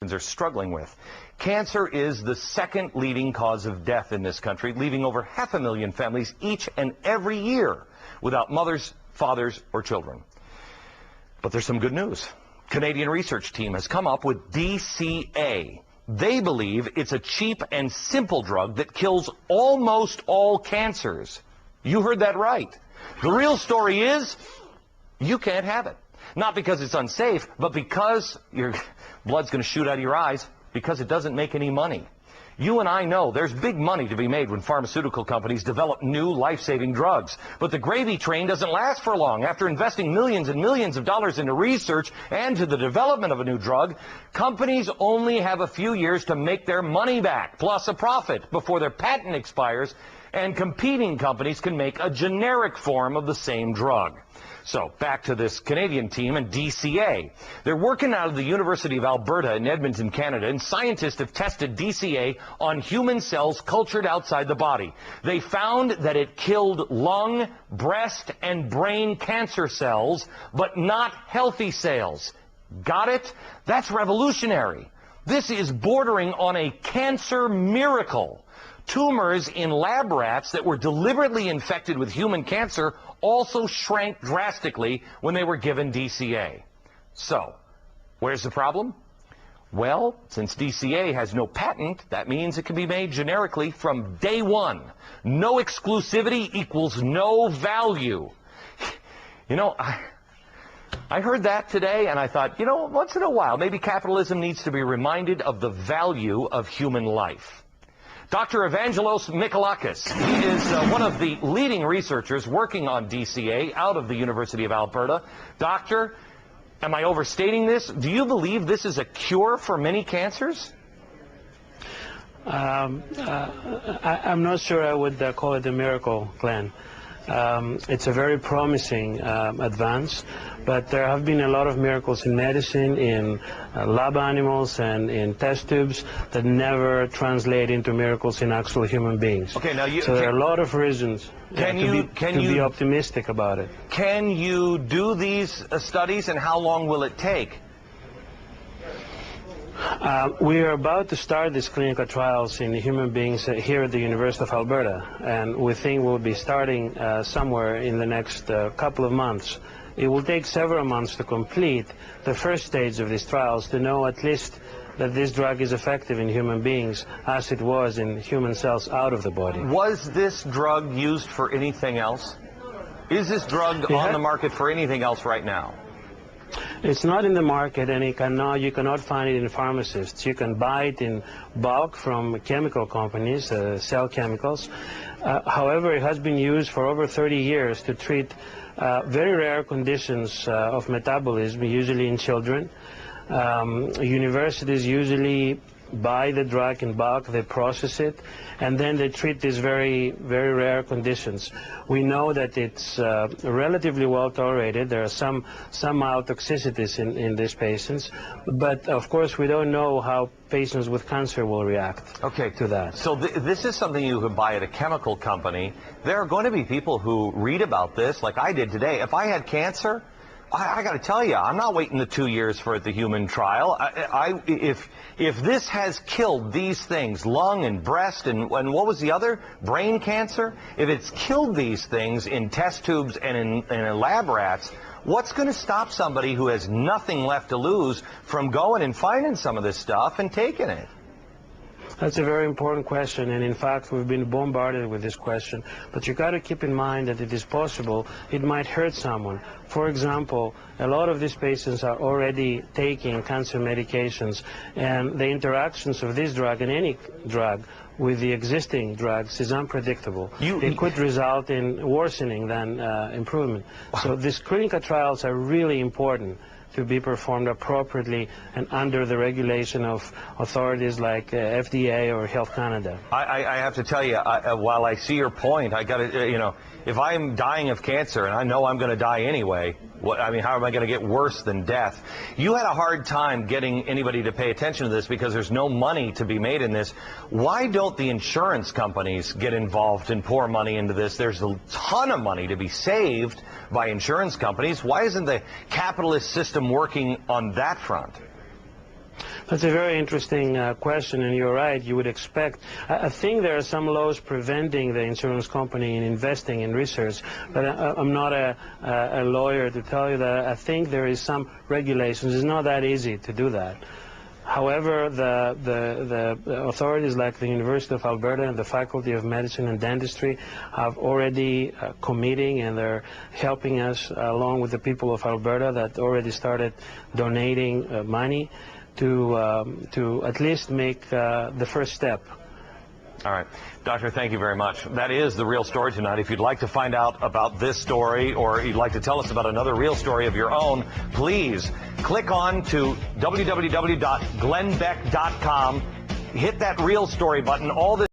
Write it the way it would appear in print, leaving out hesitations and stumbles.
are struggling with. Cancer is the second leading cause of death in this country, leaving over 500,000 families each and every year without mothers, fathers, or children. But there's some good news. Canadian research team has come up with DCA. They believe it's a cheap and simple drug that kills almost all cancers. You heard that right. The real story is you can't have it. Not because it's unsafe, but because your blood's going to shoot out of your eyes, because it doesn't make any money. You and I know there's big money to be made when pharmaceutical companies develop new life-saving drugs. But the gravy train doesn't last for long. After investing millions and millions of dollars into research and to the development of a new drug, companies only have a few years to make their money back, plus a profit, before their patent expires, and competing companies can make a generic form of the same drug. So, back to this Canadian team and DCA. They're working out of the University of Alberta in Edmonton, Canada, and scientists have tested DCA on human cells cultured outside the body. They found that it killed lung, breast, and brain cancer cells, but not healthy cells. Got it? That's revolutionary. This is bordering on a cancer miracle. Tumors in lab rats that were deliberately infected with human cancer also shrank drastically when they were given DCA. So, where's the problem? Well, since DCA has no patent, that means it can be made generically from day one. No exclusivity equals no value. You know, I heard that today and I thought, you know, once in a while, maybe capitalism needs to be reminded of the value of human life. Dr.Evangelos Michelakis, he is one of the leading researchers working on DCA out of the University of Alberta. Doctor, am I overstating this? Do you believe this is a cure for many cancers? I'm not sure I would call it a miracle, Glenn. It's a very promising advance, but there have been a lot of miracles in medicine, in lab animals and in test tubes that never translate into miracles in actual human beings. Okay, now so there are a lot of reasons to be optimistic about it. Can you do these studies, and how long will it take? We are about to start these clinical trials in human beings here at the University of Alberta, and we think we'll be starting somewhere in the next couple of months. It will take several months to complete the first stage of these trials to know at least that this drug is effective in human beings as it was in human cells out of the body. Was this drug used for anything else? Is this drug on the market for anything else right now? It's not in the market, and you cannot find it in pharmacists. You can buy it in bulk from chemical companies, cell chemicals. However, it has been used for over 30 years to treat very rare conditions of metabolism, usually in children. Universities usually buy the drug in bulk, they process it, and then they treat these very, very rare conditions. We know that it's relatively well tolerated. There are some mild toxicities in these patients, but of course we don't know how patients with cancer will react to that. So this is something you could buy at a chemical company. There are going to be people who read about this, like I did today. If I had cancer, I got to tell you, I'm not waiting the 2 years for the human trial. If this has killed these things, lung and breast and what was the other? Brain cancer? If it's killed these things in test tubes and in lab rats, what's going to stop somebody who has nothing left to lose from going and finding some of this stuff and taking it? That's a very important question, and in fact we've been bombarded with this question. But you got to keep in mind that it is possible it might hurt someone. For example, a lot of these patients are already taking cancer medications, and the interactions of this drug and any drug with the existing drugs is unpredictable. It could result in worsening than improvement. So these clinical trials are really important to be performed appropriately and under the regulation of authorities like FDA or Health Canada. I have to tell you, while I see your point, I got to, you know, if I'm dying of cancer and I know I'm going to die anyway, I mean, how am I going to get worse than death? You had a hard time getting anybody to pay attention to this because there's no money to be made in this. Why don't the insurance companies get involved and pour money into this? There's a ton of money to be saved by insurance companies. Why isn't the capitalist system working on that front? That's a very interesting question, and you're right. You would expect. I think there are some laws preventing the insurance company in investing in research, but I'm not a lawyer to tell you that. I think there is some regulations. It's not that easy to do that. However, the authorities like the University of Alberta and the Faculty of Medicine and Dentistry have already committing, and they're helping us along with the people of Alberta that already started donating money to at least make the first step. All right. Doctor, thank you very much. That is the real story tonight. If you'd like to find out about this story, or you'd like to tell us about another real story of your own, please click on to www.glennbeck.com. Hit that real story button. All this